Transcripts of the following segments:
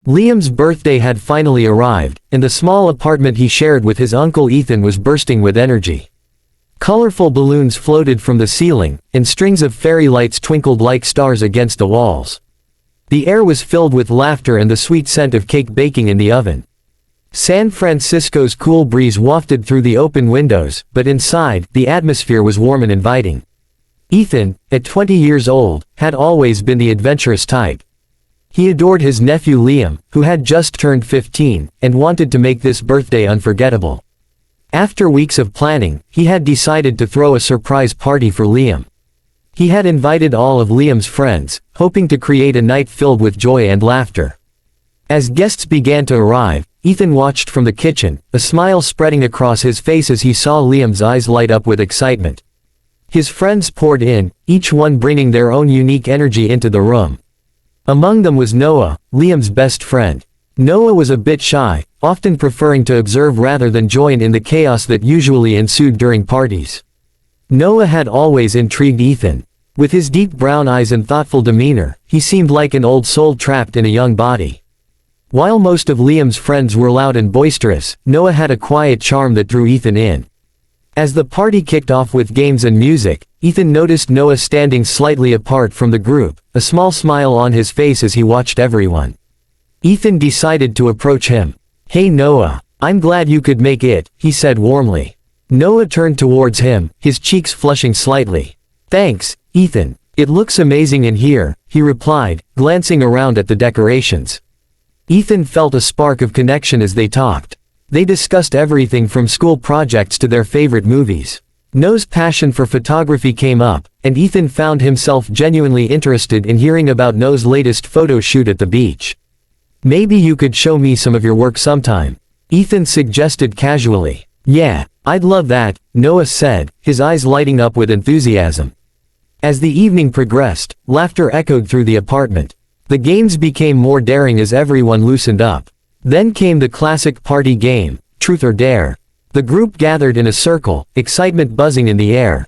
Liam's birthday had finally arrived, and the small apartment he shared with his uncle Ethan was bursting with energy. Colorful balloons floated from the ceiling, and strings of fairy lights twinkled like stars against the walls. The air was filled with laughter and the sweet scent of cake baking in the oven. San Francisco's cool breeze wafted through the open windows, but inside, the atmosphere was warm and inviting. Ethan, at 20 years old, had always been the adventurous type. He adored his nephew Liam, who had just turned 15, and wanted to make this birthday unforgettable. After weeks of planning, he had decided to throw a surprise party for Liam. He had invited all of Liam's friends, hoping to create a night filled with joy and laughter. As guests began to arrive, Ethan watched from the kitchen, a smile spreading across his face as he saw Liam's eyes light up with excitement. His friends poured in, each one bringing their own unique energy into the room. Among them was Noah, Liam's best friend. Noah was a bit shy, often preferring to observe rather than join in the chaos that usually ensued during parties. Noah had always intrigued Ethan. With his deep brown eyes and thoughtful demeanor, he seemed like an old soul trapped in a young body. While most of Liam's friends were loud and boisterous, Noah had a quiet charm that drew Ethan in. As the party kicked off with games and music, Ethan noticed Noah standing slightly apart from the group, a small smile on his face as he watched everyone. Ethan decided to approach him. "Hey Noah, I'm glad you could make it," he said warmly. Noah turned towards him, his cheeks flushing slightly. "Thanks, Ethan. It looks amazing in here," he replied, glancing around at the decorations. Ethan felt a spark of connection as they talked. They discussed everything from school projects to their favorite movies. Noah's passion for photography came up, and Ethan found himself genuinely interested in hearing about Noah's latest photo shoot at the beach. "Maybe you could show me some of your work sometime," Ethan suggested casually. "Yeah, I'd love that," Noah said, his eyes lighting up with enthusiasm. As the evening progressed, laughter echoed through the apartment. The games became more daring as everyone loosened up. Then came the classic party game, Truth or Dare. The group gathered in a circle, excitement buzzing in the air.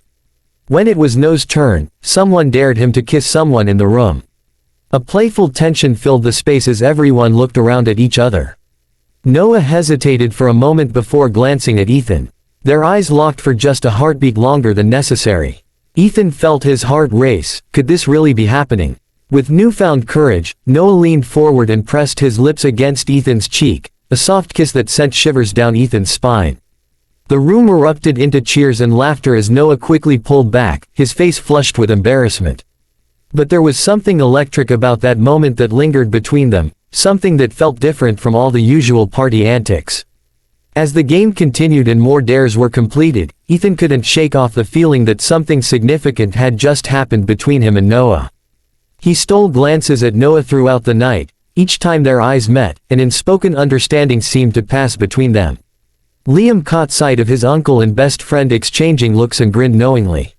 When it was Noah's turn, someone dared him to kiss someone in the room. A playful tension filled the space as everyone looked around at each other. Noah hesitated for a moment before glancing at Ethan. Their eyes locked for just a heartbeat longer than necessary. Ethan felt his heart race. Could this really be happening? With newfound courage, Noah leaned forward and pressed his lips against Ethan's cheek, a soft kiss that sent shivers down Ethan's spine. The room erupted into cheers and laughter as Noah quickly pulled back, his face flushed with embarrassment. But there was something electric about that moment that lingered between them, something that felt different from all the usual party antics. As the game continued and more dares were completed, Ethan couldn't shake off the feeling that something significant had just happened between him and Noah. He stole glances at Noah throughout the night. Each time their eyes met, an unspoken understanding seemed to pass between them. Liam caught sight of his uncle and best friend exchanging looks and grinned knowingly.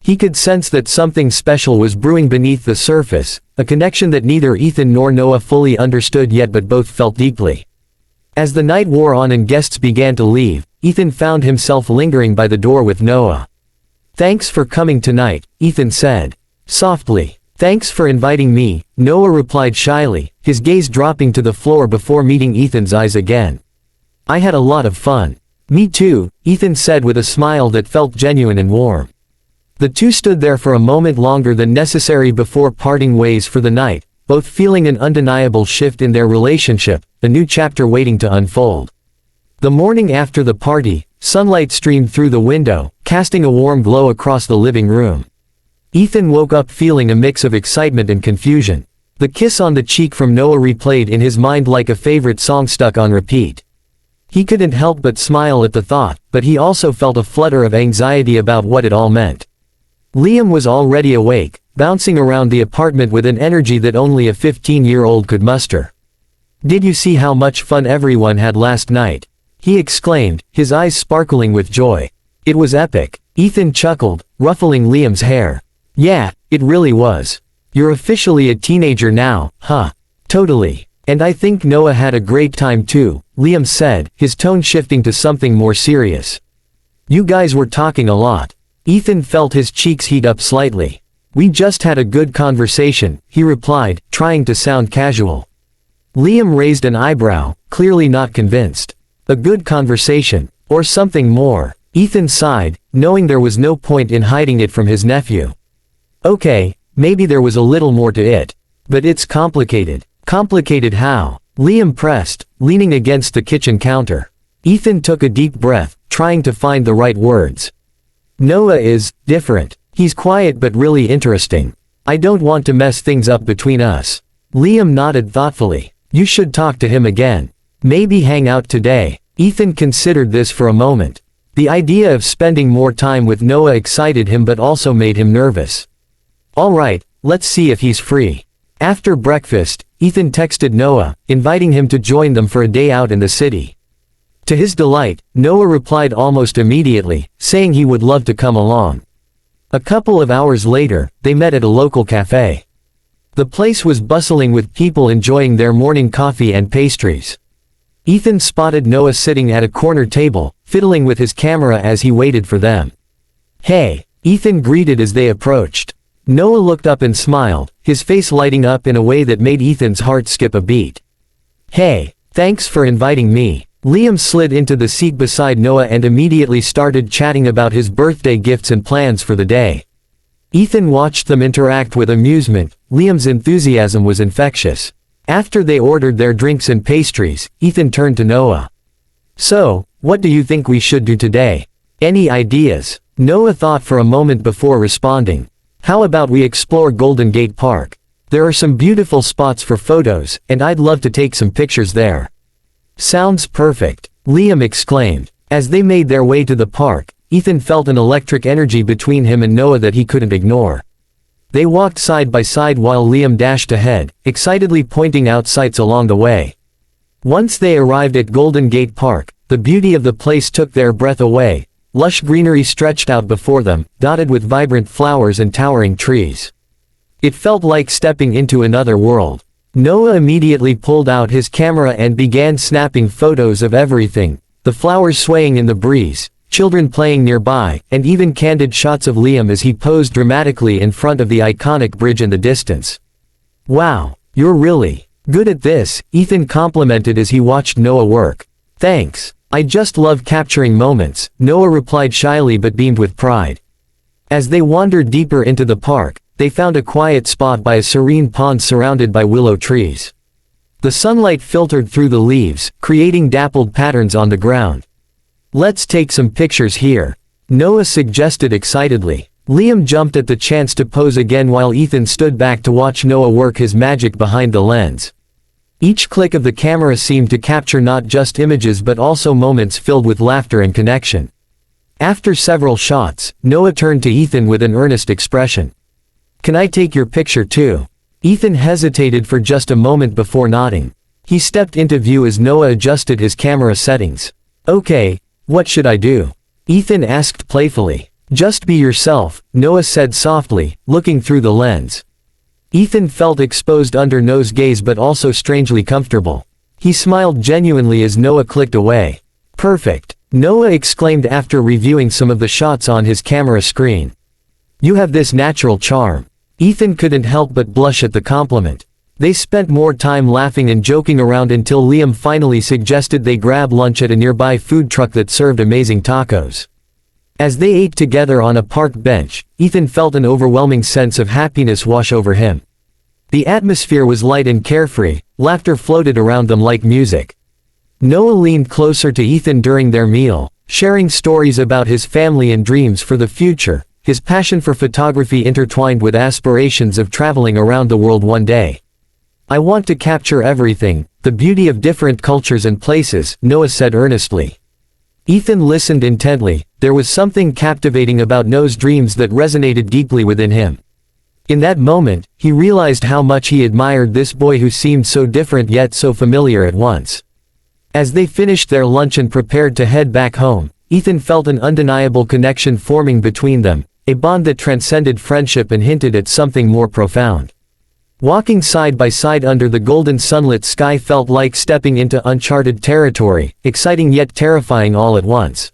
He could sense that something special was brewing beneath the surface, a connection that neither Ethan nor Noah fully understood yet but both felt deeply. As the night wore on and guests began to leave, Ethan found himself lingering by the door with Noah. "Thanks for coming tonight," Ethan said softly. "Thanks for inviting me," Noah replied shyly, his gaze dropping to the floor before meeting Ethan's eyes again. "I had a lot of fun." "Me too," Ethan said with a smile that felt genuine and warm. The two stood there for a moment longer than necessary before parting ways for the night, both feeling an undeniable shift in their relationship, a new chapter waiting to unfold. The morning after the party, sunlight streamed through the window, casting a warm glow across the living room. Ethan woke up feeling a mix of excitement and confusion. The kiss on the cheek from Noah replayed in his mind like a favorite song stuck on repeat. He couldn't help but smile at the thought, but he also felt a flutter of anxiety about what it all meant. Liam was already awake, bouncing around the apartment with an energy that only a 15-year-old could muster. "Did you see how much fun everyone had last night?" he exclaimed, his eyes sparkling with joy. "It was epic," Ethan chuckled, ruffling Liam's hair. "Yeah, it really was. You're officially a teenager now, huh?" "Totally. And I think Noah had a great time too," Liam said, his tone shifting to something more serious. "You guys were talking a lot." Ethan felt his cheeks heat up slightly. "We just had a good conversation," he replied, trying to sound casual. Liam raised an eyebrow, clearly not convinced. A good conversation, or something more. Ethan sighed, knowing there was no point in hiding it from his nephew. Okay, maybe there was a little more to it. But it's complicated. Complicated how? Liam pressed, leaning against the kitchen counter. Ethan took a deep breath, trying to find the right words. Noah is different. He's quiet but really interesting. I don't want to mess things up between us. Liam nodded thoughtfully. You should talk to him again. Maybe hang out today. Ethan considered this for a moment. The idea of spending more time with Noah excited him but also made him nervous. All right, let's see if he's free. After breakfast, Ethan texted Noah, inviting him to join them for a day out in the city. To his delight, Noah replied almost immediately, saying he would love to come along. A couple of hours later, they met at a local cafe. The place was bustling with people enjoying their morning coffee and pastries. Ethan spotted Noah sitting at a corner table, fiddling with his camera as he waited for them. Hey, Ethan greeted as they approached. Noah looked up and smiled, his face lighting up in a way that made Ethan's heart skip a beat. Hey, thanks for inviting me. Liam slid into the seat beside Noah and immediately started chatting about his birthday gifts and plans for the day. Ethan watched them interact with amusement. Liam's enthusiasm was infectious. After they ordered their drinks and pastries, Ethan turned to Noah. So, what do you think we should do today? Any ideas? Noah thought for a moment before responding. How about we explore Golden Gate Park? There are some beautiful spots for photos, and I'd love to take some pictures there. Sounds perfect, Liam exclaimed. As they made their way to the park, Ethan felt an electric energy between him and Noah that he couldn't ignore. They walked side by side while Liam dashed ahead, excitedly pointing out sights along the way. Once they arrived at Golden Gate Park, the beauty of the place took their breath away. Lush greenery stretched out before them, dotted with vibrant flowers and towering trees. It felt like stepping into another world. Noah immediately pulled out his camera and began snapping photos of everything, the flowers swaying in the breeze, children playing nearby, and even candid shots of Liam as he posed dramatically in front of the iconic bridge in the distance. Wow, you're really good at this, Ethan complimented as he watched Noah work. Thanks, I just love capturing moments, Noah replied shyly but beamed with pride. As they wandered deeper into the park, they found a quiet spot by a serene pond surrounded by willow trees. The sunlight filtered through the leaves, creating dappled patterns on the ground. Let's take some pictures here, Noah suggested excitedly. Liam jumped at the chance to pose again while Ethan stood back to watch Noah work his magic behind the lens. Each click of the camera seemed to capture not just images but also moments filled with laughter and connection. After several shots, Noah turned to Ethan with an earnest expression. Can I take your picture too? Ethan hesitated for just a moment before nodding. He stepped into view as Noah adjusted his camera settings. Okay, what should I do? Ethan asked playfully. Just be yourself, Noah said softly, looking through the lens. Ethan felt exposed under Noah's gaze but also strangely comfortable. He smiled genuinely as Noah clicked away. Perfect, Noah exclaimed after reviewing some of the shots on his camera screen. You have this natural charm. Ethan couldn't help but blush at the compliment. They spent more time laughing and joking around until Liam finally suggested they grab lunch at a nearby food truck that served amazing tacos. As they ate together on a park bench, Ethan felt an overwhelming sense of happiness wash over him. The atmosphere was light and carefree, laughter floated around them like music. Noah leaned closer to Ethan during their meal, sharing stories about his family and dreams for the future, his passion for photography intertwined with aspirations of traveling around the world one day. I want to capture everything, the beauty of different cultures and places, Noah said earnestly. Ethan listened intently. There was something captivating about Noah's dreams that resonated deeply within him. In that moment, he realized how much he admired this boy who seemed so different yet so familiar at once. As they finished their lunch and prepared to head back home, Ethan felt an undeniable connection forming between them, a bond that transcended friendship and hinted at something more profound. Walking side by side under the golden sunlit sky felt like stepping into uncharted territory, exciting yet terrifying all at once.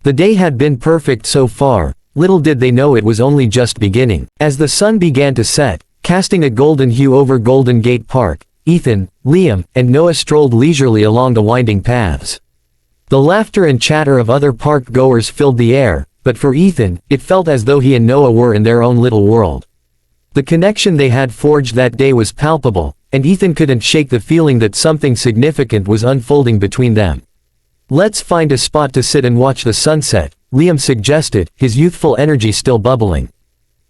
The day had been perfect so far, little did they know it was only just beginning. As the sun began to set, casting a golden hue over Golden Gate Park, Ethan, Liam, and Noah strolled leisurely along the winding paths. The laughter and chatter of other park-goers filled the air, but for Ethan, it felt as though he and Noah were in their own little world. The connection they had forged that day was palpable, and Ethan couldn't shake the feeling that something significant was unfolding between them. "Let's find a spot to sit and watch the sunset," Liam suggested, his youthful energy still bubbling.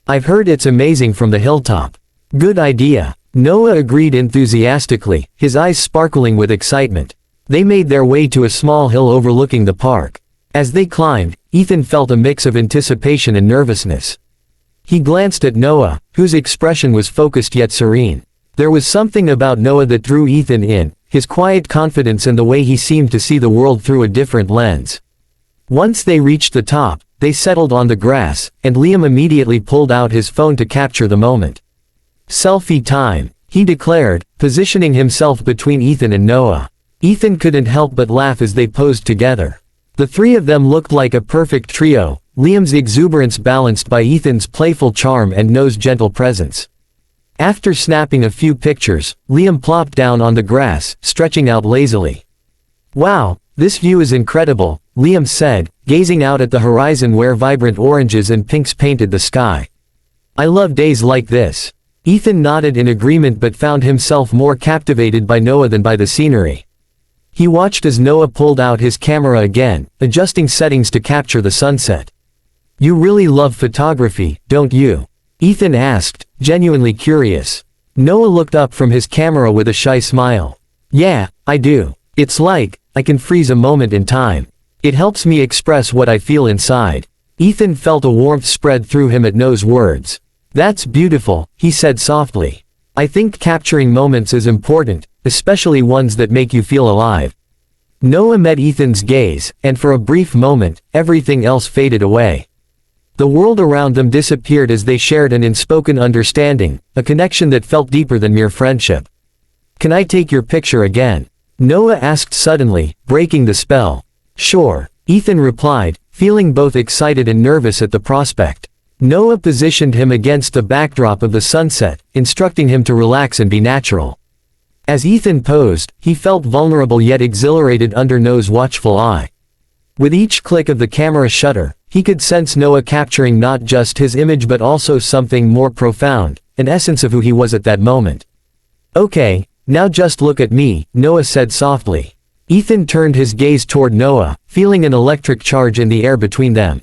"I've heard it's amazing from the hilltop." "Good idea," Noah agreed enthusiastically, his eyes sparkling with excitement. They made their way to a small hill overlooking the park. As they climbed, Ethan felt a mix of anticipation and nervousness. He glanced at Noah, whose expression was focused yet serene. There was something about Noah that drew Ethan in, his quiet confidence and the way he seemed to see the world through a different lens. Once they reached the top, they settled on the grass, and Liam immediately pulled out his phone to capture the moment. "Selfie time," he declared, positioning himself between Ethan and Noah. Ethan couldn't help but laugh as they posed together. The three of them looked like a perfect trio, Liam's exuberance balanced by Ethan's playful charm and Noah's gentle presence. After snapping a few pictures, Liam plopped down on the grass, stretching out lazily. "Wow, this view is incredible," Liam said, gazing out at the horizon where vibrant oranges and pinks painted the sky. "I love days like this." Ethan nodded in agreement but found himself more captivated by Noah than by the scenery. He watched as Noah pulled out his camera again, adjusting settings to capture the sunset. "You really love photography, don't you?" Ethan asked, genuinely curious. Noah looked up from his camera with a shy smile. "Yeah, I do. It's like, I can freeze a moment in time. It helps me express what I feel inside." Ethan felt a warmth spread through him at Noah's words. "That's beautiful," he said softly. "I think capturing moments is important, especially ones that make you feel alive." Noah met Ethan's gaze, and for a brief moment, everything else faded away. The world around them disappeared as they shared an unspoken understanding, a connection that felt deeper than mere friendship. "Can I take your picture again?" Noah asked suddenly, breaking the spell. "Sure," Ethan replied, feeling both excited and nervous at the prospect. Noah positioned him against the backdrop of the sunset, instructing him to relax and be natural. As Ethan posed, he felt vulnerable yet exhilarated under Noah's watchful eye. With each click of the camera shutter, he could sense Noah capturing not just his image but also something more profound, an essence of who he was at that moment. "Okay, now just look at me," Noah said softly. Ethan turned his gaze toward Noah, feeling an electric charge in the air between them.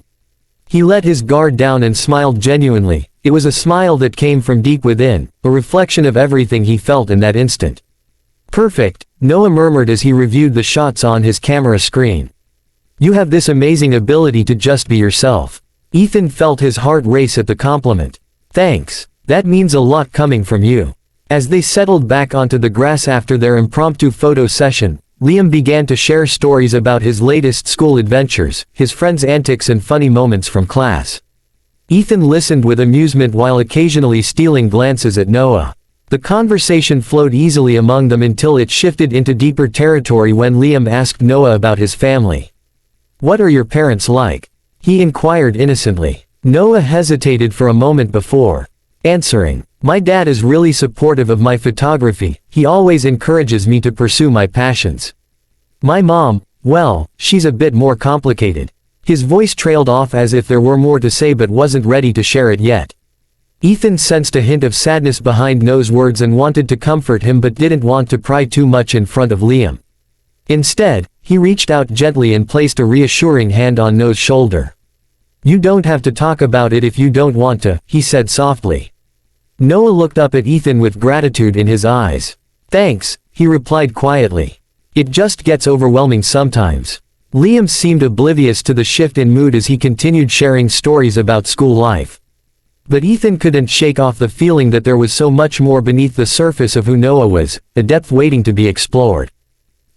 He let his guard down and smiled genuinely. It was a smile that came from deep within, a reflection of everything he felt in that instant. "Perfect," Noah murmured as he reviewed the shots on his camera screen. "You have this amazing ability to just be yourself." Ethan felt his heart race at the compliment. "Thanks. That means a lot coming from you." As they settled back onto the grass after their impromptu photo session, Liam began to share stories about his latest school adventures, his friends' antics and funny moments from class. Ethan listened with amusement while occasionally stealing glances at Noah. The conversation flowed easily among them until it shifted into deeper territory when Liam asked Noah about his family. "What are your parents like?" he inquired innocently. Noah hesitated for a moment before answering. "My dad is really supportive of my photography, he always encourages me to pursue my passions. My mom, well, she's a bit more complicated." His voice trailed off as if there were more to say but wasn't ready to share it yet. Ethan sensed a hint of sadness behind Noah's words and wanted to comfort him but didn't want to pry too much in front of Liam. Instead, he reached out gently and placed a reassuring hand on Noah's shoulder. "You don't have to talk about it if you don't want to," he said softly. Noah looked up at Ethan with gratitude in his eyes. "Thanks," he replied quietly. "It just gets overwhelming sometimes." Liam seemed oblivious to the shift in mood as he continued sharing stories about school life. But Ethan couldn't shake off the feeling that there was so much more beneath the surface of who Noah was, a depth waiting to be explored.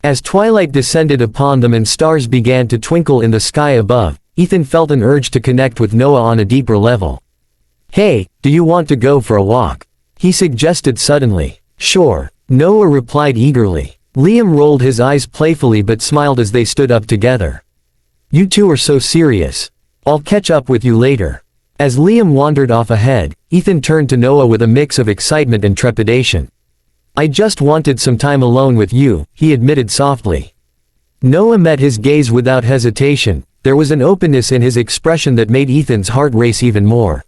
As twilight descended upon them and stars began to twinkle in the sky above, Ethan felt an urge to connect with Noah on a deeper level. "Hey, do you want to go for a walk?" he suggested suddenly. "Sure," Noah replied eagerly. Liam rolled his eyes playfully but smiled as they stood up together. "You two are so serious. I'll catch up with you later." As Liam wandered off ahead, Ethan turned to Noah with a mix of excitement and trepidation. "I just wanted some time alone with you," he admitted softly. Noah met his gaze without hesitation. There was an openness in his expression that made Ethan's heart race even more.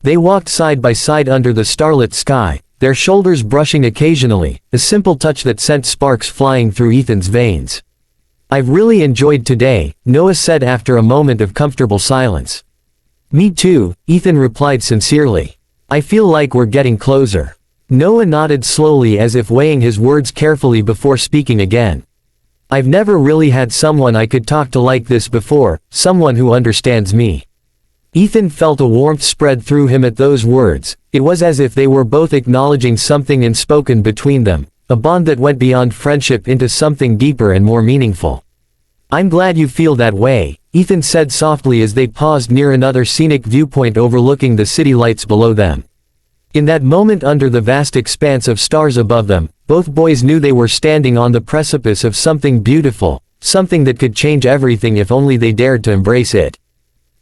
They walked side by side under the starlit sky, their shoulders brushing occasionally, a simple touch that sent sparks flying through Ethan's veins. "I've really enjoyed today," Noah said after a moment of comfortable silence. "Me too," Ethan replied sincerely. "I feel like we're getting closer." Noah nodded slowly as if weighing his words carefully before speaking again. "I've never really had someone I could talk to like this before, someone who understands me." Ethan felt a warmth spread through him at those words. It was as if they were both acknowledging something unspoken between them, a bond that went beyond friendship into something deeper and more meaningful. "I'm glad you feel that way," Ethan said softly as they paused near another scenic viewpoint overlooking the city lights below them. In that moment under the vast expanse of stars above them, both boys knew they were standing on the precipice of something beautiful, something that could change everything if only they dared to embrace it.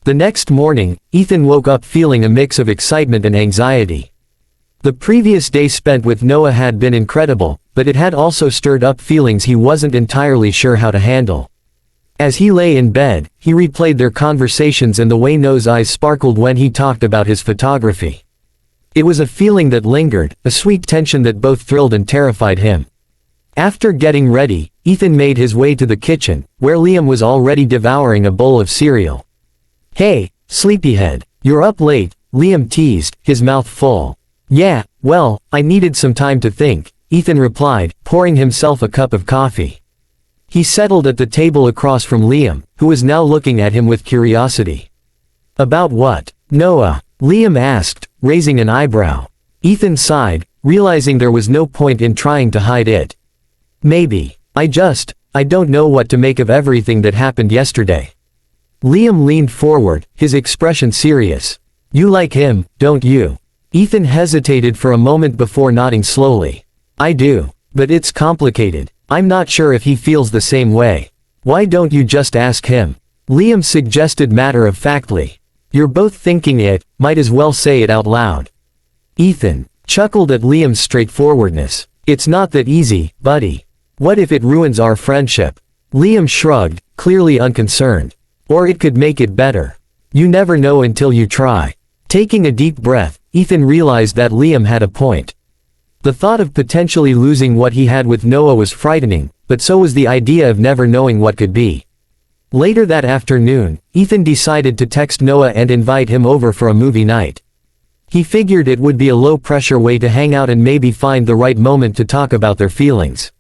The next morning, Ethan woke up feeling a mix of excitement and anxiety. The previous day spent with Noah had been incredible, but it had also stirred up feelings he wasn't entirely sure how to handle. As he lay in bed, he replayed their conversations and the way Noah's eyes sparkled when he talked about his photography. It was a feeling that lingered, a sweet tension that both thrilled and terrified him. After getting ready, Ethan made his way to the kitchen, where Liam was already devouring a bowl of cereal. "Hey, sleepyhead, you're up late," Liam teased, his mouth full. "Yeah, well, I needed some time to think," Ethan replied, pouring himself a cup of coffee. He settled at the table across from Liam, who was now looking at him with curiosity. "About what, Noah?" Liam asked, raising an eyebrow. Ethan sighed, realizing there was no point in trying to hide it. "Maybe. I don't know what to make of everything that happened yesterday." Liam leaned forward, his expression serious. "You like him, don't you?" Ethan hesitated for a moment before nodding slowly. "I do. But it's complicated. I'm not sure if he feels the same way." "Why don't you just ask him?" Liam suggested matter-of-factly. "You're both thinking it, might as well say it out loud." Ethan chuckled at Liam's straightforwardness. "It's not that easy, buddy. What if it ruins our friendship?" Liam shrugged, clearly unconcerned. "Or it could make it better. You never know until you try." Taking a deep breath, Ethan realized that Liam had a point. The thought of potentially losing what he had with Noah was frightening, but so was the idea of never knowing what could be. Later that afternoon, Ethan decided to text Noah and invite him over for a movie night. He figured it would be a low-pressure way to hang out and maybe find the right moment to talk about their feelings.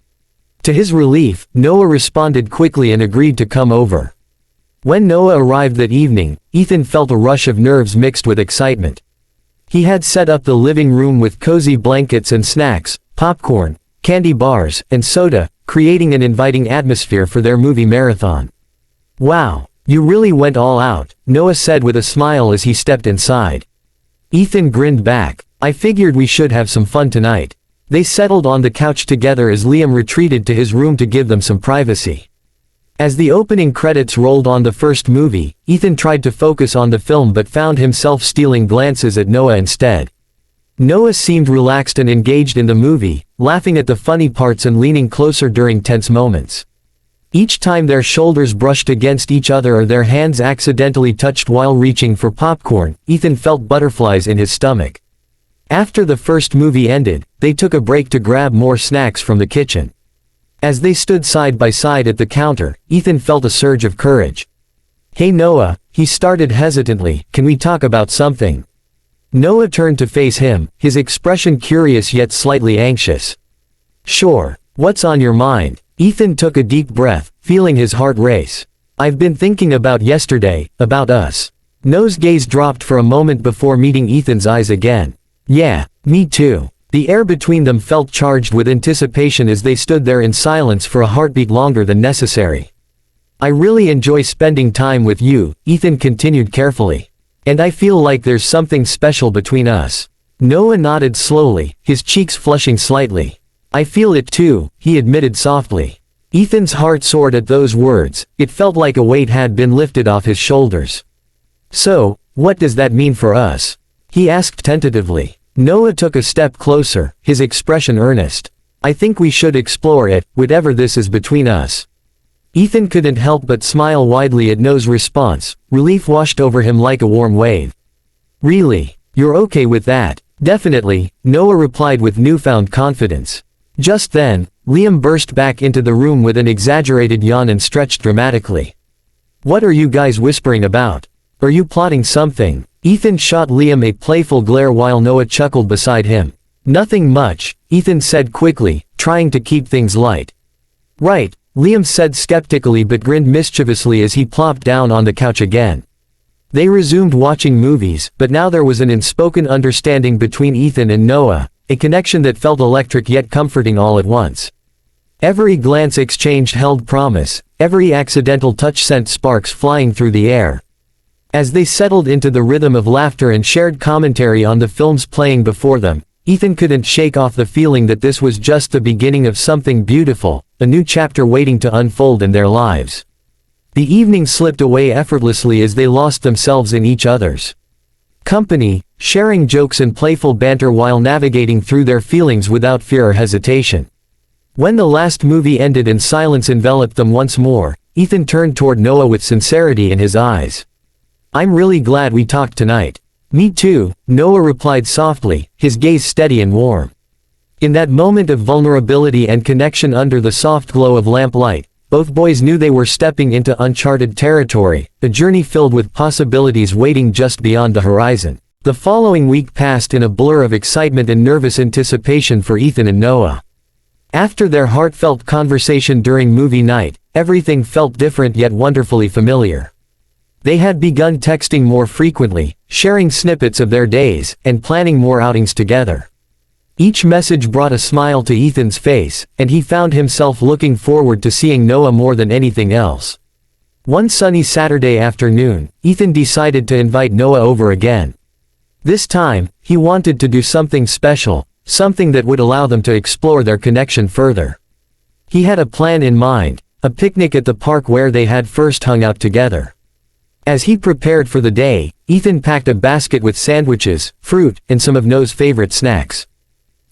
To his relief, Noah responded quickly and agreed to come over. When Noah arrived that evening, Ethan felt a rush of nerves mixed with excitement. He had set up the living room with cozy blankets and snacks, popcorn, candy bars, and soda, creating an inviting atmosphere for their movie marathon. "Wow, you really went all out," Noah said with a smile as he stepped inside. Ethan grinned back. "I figured we should have some fun tonight." They settled on the couch together as Liam retreated to his room to give them some privacy. As the opening credits rolled on the first movie, Ethan tried to focus on the film but found himself stealing glances at Noah instead. Noah seemed relaxed and engaged in the movie, laughing at the funny parts and leaning closer during tense moments. Each time their shoulders brushed against each other or their hands accidentally touched while reaching for popcorn, Ethan felt butterflies in his stomach. After the first movie ended, they took a break to grab more snacks from the kitchen. As they stood side by side at the counter, Ethan felt a surge of courage. "Hey Noah," he started hesitantly, "can we talk about something?" Noah turned to face him, his expression curious yet slightly anxious. "Sure, what's on your mind?" Ethan took a deep breath, feeling his heart race. "I've been thinking about yesterday, about us." Noah's gaze dropped for a moment before meeting Ethan's eyes again. "Yeah, me too." The air between them felt charged with anticipation as they stood there in silence for a heartbeat longer than necessary. "I really enjoy spending time with you," Ethan continued carefully. "And I feel like there's something special between us." Noah nodded slowly, his cheeks flushing slightly. "I feel it too," he admitted softly. Ethan's heart soared at those words. It felt like a weight had been lifted off his shoulders. "So, what does that mean for us?" he asked tentatively. Noah took a step closer, his expression earnest. "I think we should explore it, whatever this is between us." Ethan couldn't help but smile widely at Noah's response. Relief washed over him like a warm wave. "Really? You're okay with that?" "Definitely," Noah replied with newfound confidence. Just then, Liam burst back into the room with an exaggerated yawn and stretched dramatically. "What are you guys whispering about? Are you plotting something?" Ethan shot Liam a playful glare while Noah chuckled beside him. "Nothing much," Ethan said quickly, trying to keep things light. "Right," Liam said skeptically but grinned mischievously as he plopped down on the couch again. They resumed watching movies, but now there was an unspoken understanding between Ethan and Noah, a connection that felt electric yet comforting all at once. Every glance exchanged held promise, every accidental touch sent sparks flying through the air. As they settled into the rhythm of laughter and shared commentary on the films playing before them, Ethan couldn't shake off the feeling that this was just the beginning of something beautiful, a new chapter waiting to unfold in their lives. The evening slipped away effortlessly as they lost themselves in each other's company, sharing jokes and playful banter while navigating through their feelings without fear or hesitation. When the last movie ended and silence enveloped them once more, Ethan turned toward Noah with sincerity in his eyes. "I'm really glad we talked tonight." "Me too," Noah replied softly, his gaze steady and warm. In that moment of vulnerability and connection under the soft glow of lamplight, both boys knew they were stepping into uncharted territory, a journey filled with possibilities waiting just beyond the horizon. The following week passed in a blur of excitement and nervous anticipation for Ethan and Noah. After their heartfelt conversation during movie night, everything felt different yet wonderfully familiar. They had begun texting more frequently, sharing snippets of their days, and planning more outings together. Each message brought a smile to Ethan's face, and he found himself looking forward to seeing Noah more than anything else. One sunny Saturday afternoon, Ethan decided to invite Noah over again. This time, he wanted to do something special, something that would allow them to explore their connection further. He had a plan in mind, a picnic at the park where they had first hung out together. As he prepared for the day, Ethan packed a basket with sandwiches, fruit, and some of Noah's favorite snacks.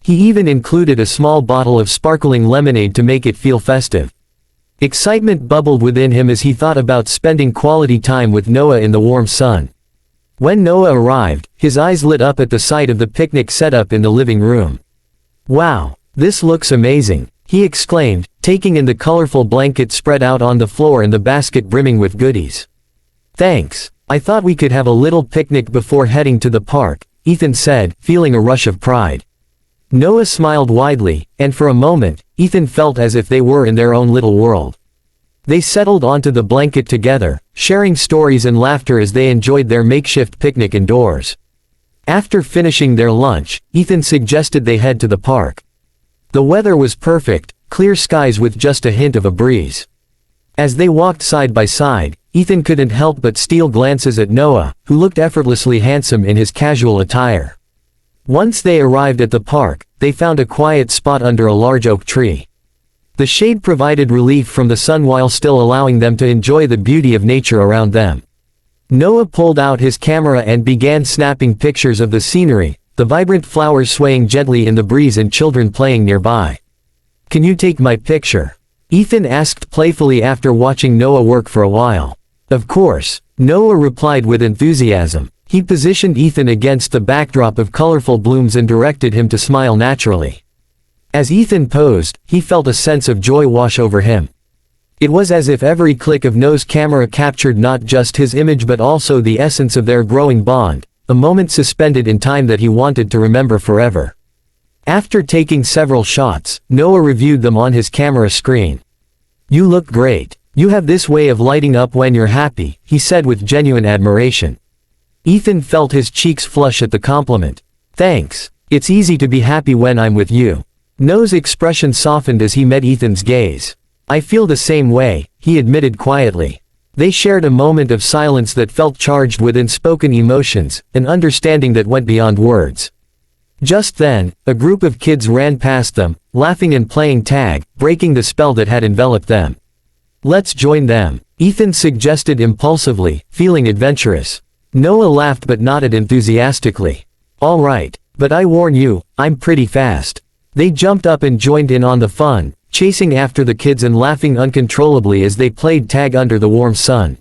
He even included a small bottle of sparkling lemonade to make it feel festive. Excitement bubbled within him as he thought about spending quality time with Noah in the warm sun. When Noah arrived, his eyes lit up at the sight of the picnic setup in the living room. "Wow, this looks amazing," he exclaimed, taking in the colorful blanket spread out on the floor and the basket brimming with goodies. "Thanks. I thought we could have a little picnic before heading to the park," Ethan said, feeling a rush of pride. Noah smiled widely, and for a moment, Ethan felt as if they were in their own little world. They settled onto the blanket together, sharing stories and laughter as they enjoyed their makeshift picnic indoors. After finishing their lunch, Ethan suggested they head to the park. The weather was perfect, clear skies with just a hint of a breeze. As they walked side by side, Ethan couldn't help but steal glances at Noah, who looked effortlessly handsome in his casual attire. Once they arrived at the park, they found a quiet spot under a large oak tree. The shade provided relief from the sun while still allowing them to enjoy the beauty of nature around them. Noah pulled out his camera and began snapping pictures of the scenery, the vibrant flowers swaying gently in the breeze and children playing nearby. "Can you take my picture?" Ethan asked playfully after watching Noah work for a while. "Of course," Noah replied with enthusiasm. He positioned Ethan against the backdrop of colorful blooms and directed him to smile naturally. As Ethan posed, he felt a sense of joy wash over him. It was as if every click of Noah's camera captured not just his image but also the essence of their growing bond, a moment suspended in time that he wanted to remember forever. After taking several shots, Noah reviewed them on his camera screen. "You look great. You have this way of lighting up when you're happy," he said with genuine admiration. Ethan felt his cheeks flush at the compliment. "Thanks. It's easy to be happy when I'm with you." Noah's expression softened as he met Ethan's gaze. "I feel the same way," he admitted quietly. They shared a moment of silence that felt charged with unspoken emotions, an understanding that went beyond words. Just then, a group of kids ran past them, laughing and playing tag, breaking the spell that had enveloped them. "Let's join them," Ethan suggested impulsively, feeling adventurous. Noah laughed but nodded enthusiastically. "All right." But I warn you, I'm pretty fast. They jumped up and joined in on the fun, chasing after the kids and laughing uncontrollably as they played tag under the warm sun.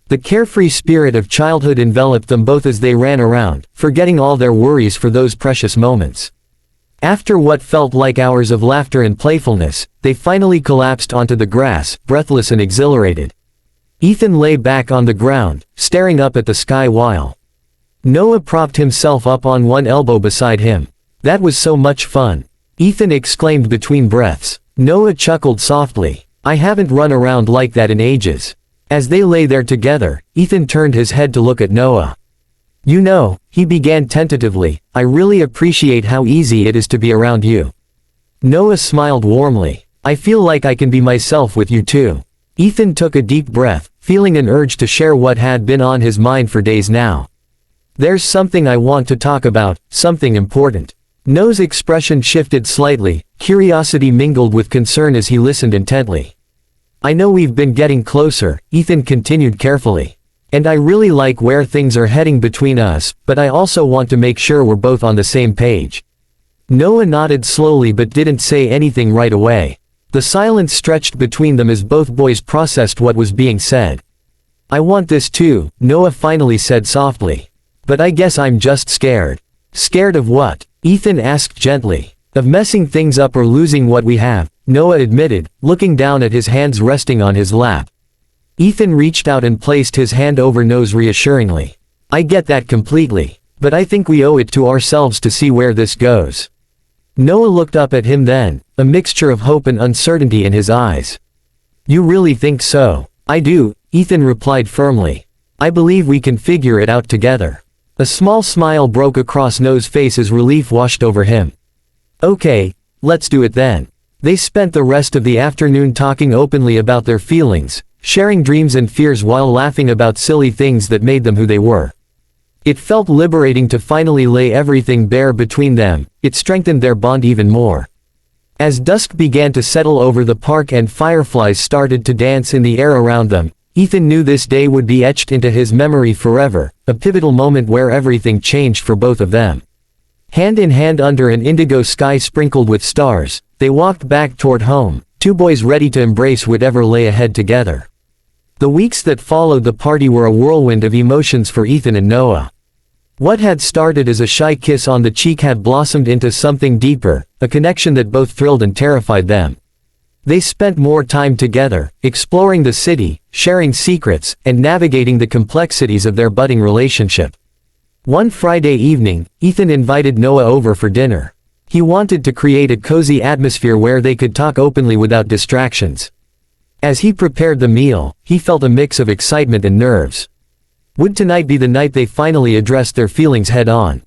The carefree spirit of childhood enveloped them both as they ran around, forgetting all their worries for those precious moments. After what felt like hours of laughter and playfulness, they finally collapsed onto the grass, breathless and exhilarated. Ethan lay back on the ground, staring up at the sky while Noah propped himself up on one elbow beside him. That was so much fun, Ethan exclaimed between breaths. Noah chuckled softly. I haven't run around like that in ages. As they lay there together, Ethan turned his head to look at Noah. You know, he began tentatively, I really appreciate how easy it is to be around you. Noah smiled warmly. I feel like I can be myself with you too. Ethan took a deep breath, feeling an urge to share what had been on his mind for days now. There's something I want to talk about, something important. Noah's expression shifted slightly, curiosity mingled with concern as he listened intently. I know we've been getting closer, Ethan continued carefully. And I really like where things are heading between us, but I also want to make sure we're both on the same page. Noah nodded slowly but didn't say anything right away. The silence stretched between them as both boys processed what was being said. I want this too, Noah finally said softly. But I guess I'm just scared. Scared of what? Ethan asked gently. Of messing things up or losing what we have, Noah admitted, looking down at his hands resting on his lap. Ethan reached out and placed his hand over Noah's reassuringly. I get that completely. But I think we owe it to ourselves to see where this goes. Noah looked up at him then, a mixture of hope and uncertainty in his eyes. You really think so? I do, Ethan replied firmly. I believe we can figure it out together. A small smile broke across Noah's face as relief washed over him. Okay, let's do it then. They spent the rest of the afternoon talking openly about their feelings, sharing dreams and fears while laughing about silly things that made them who they were. It felt liberating to finally lay everything bare between them. It strengthened their bond even more. As dusk began to settle over the park and fireflies started to dance in the air around them, Ethan knew this day would be etched into his memory forever, a pivotal moment where everything changed for both of them. Hand in hand under an indigo sky sprinkled with stars, they walked back toward home, two boys ready to embrace whatever lay ahead together. The weeks that followed the party were a whirlwind of emotions for Ethan and Noah. What had started as a shy kiss on the cheek had blossomed into something deeper, a connection that both thrilled and terrified them. They spent more time together, exploring the city, sharing secrets, and navigating the complexities of their budding relationship. One Friday evening, Ethan invited Noah over for dinner. He wanted to create a cozy atmosphere where they could talk openly without distractions. As he prepared the meal, he felt a mix of excitement and nerves. Would tonight be the night they finally addressed their feelings head-on?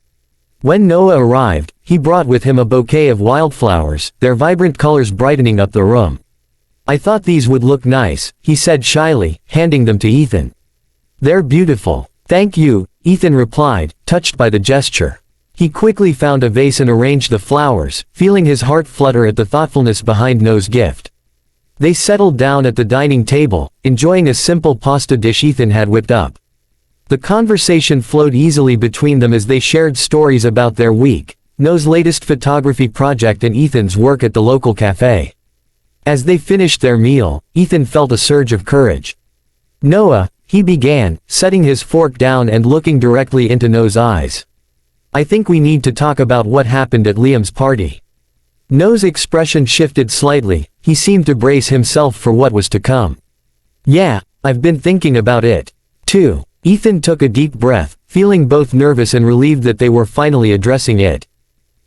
When Noah arrived, he brought with him a bouquet of wildflowers, their vibrant colors brightening up the room. I thought these would look nice, he said shyly, handing them to Ethan. They're beautiful. Thank you, Ethan replied, touched by the gesture. He quickly found a vase and arranged the flowers, feeling his heart flutter at the thoughtfulness behind Noah's gift. They settled down at the dining table, enjoying a simple pasta dish Ethan had whipped up. The conversation flowed easily between them as they shared stories about their week, Noah's latest photography project and Ethan's work at the local cafe. As they finished their meal, Ethan felt a surge of courage. Noah, he began, setting his fork down and looking directly into Noah's eyes. I think we need to talk about what happened at Liam's party. Noah's expression shifted slightly, he seemed to brace himself for what was to come. Yeah, I've been thinking about it, too. Ethan took a deep breath, feeling both nervous and relieved that they were finally addressing it.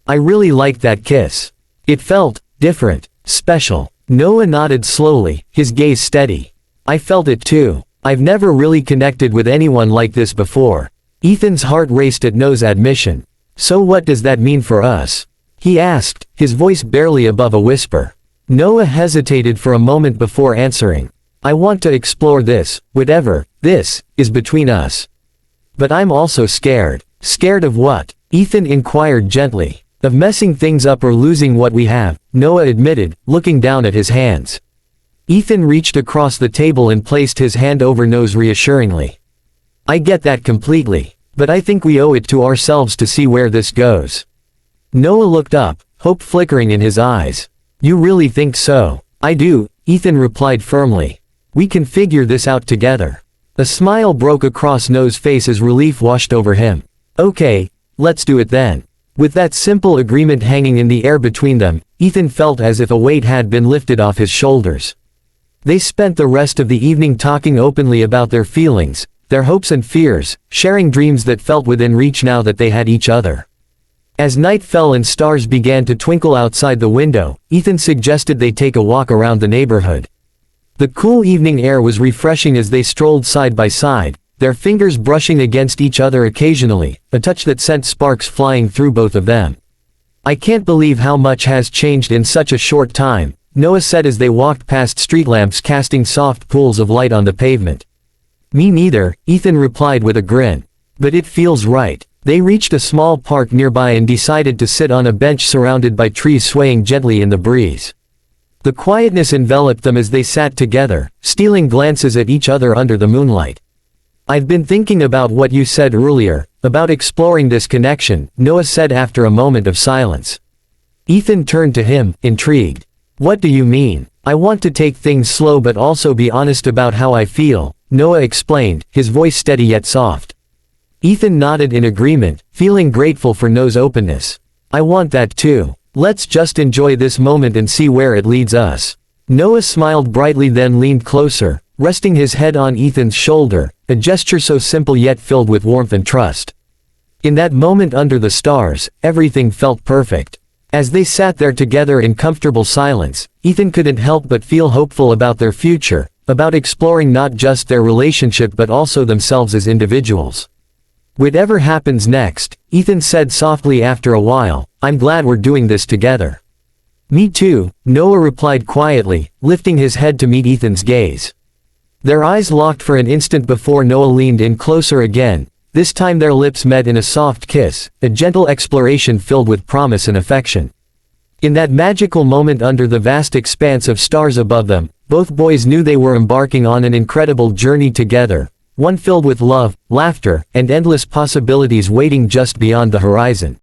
I really liked that kiss. It felt different, special. Noah nodded slowly, his gaze steady. I felt it too. I've never really connected with anyone like this before. Ethan's heart raced at Noah's admission. So what does that mean for us? He asked, his voice barely above a whisper. Noah hesitated for a moment before answering. I want to explore this, whatever this is between us. But I'm also scared. Scared of what? Ethan inquired gently. Of messing things up or losing what we have, Noah admitted, looking down at his hands. Ethan reached across the table and placed his hand over Noah's reassuringly. I get that completely. But I think we owe it to ourselves to see where this goes. Noah looked up, hope flickering in his eyes. You really think so? I do, Ethan replied firmly. We can figure this out together. A smile broke across Noah's face as relief washed over him. Okay, let's do it then. With that simple agreement hanging in the air between them, Ethan felt as if a weight had been lifted off his shoulders. They spent the rest of the evening talking openly about their feelings, their hopes and fears, sharing dreams that felt within reach now that they had each other. As night fell and stars began to twinkle outside the window, Ethan suggested they take a walk around the neighborhood. The cool evening air was refreshing as they strolled side by side, their fingers brushing against each other occasionally, a touch that sent sparks flying through both of them. I can't believe how much has changed in such a short time, Noah said as they walked past street lamps casting soft pools of light on the pavement. Me neither, Ethan replied with a grin. But it feels right. They reached a small park nearby and decided to sit on a bench surrounded by trees swaying gently in the breeze. The quietness enveloped them as they sat together, stealing glances at each other under the moonlight. I've been thinking about what you said earlier, about exploring this connection, Noah said after a moment of silence. Ethan turned to him, intrigued. What do you mean? I want to take things slow but also be honest about how I feel, Noah explained, his voice steady yet soft. Ethan nodded in agreement, feeling grateful for Noah's openness. I want that too. Let's just enjoy this moment and see where it leads us. Noah smiled brightly then leaned closer, resting his head on Ethan's shoulder, a gesture so simple yet filled with warmth and trust. In that moment under the stars, everything felt perfect. As they sat there together in comfortable silence, Ethan couldn't help but feel hopeful about their future, about exploring not just their relationship but also themselves as individuals. Whatever happens next, Ethan said softly after a while, I'm glad we're doing this together. Me too, Noah replied quietly, lifting his head to meet Ethan's gaze. Their eyes locked for an instant before Noah leaned in closer again, this time their lips met in a soft kiss, a gentle exploration filled with promise and affection. In that magical moment under the vast expanse of stars above them, both boys knew they were embarking on an incredible journey together, one filled with love, laughter, and endless possibilities waiting just beyond the horizon.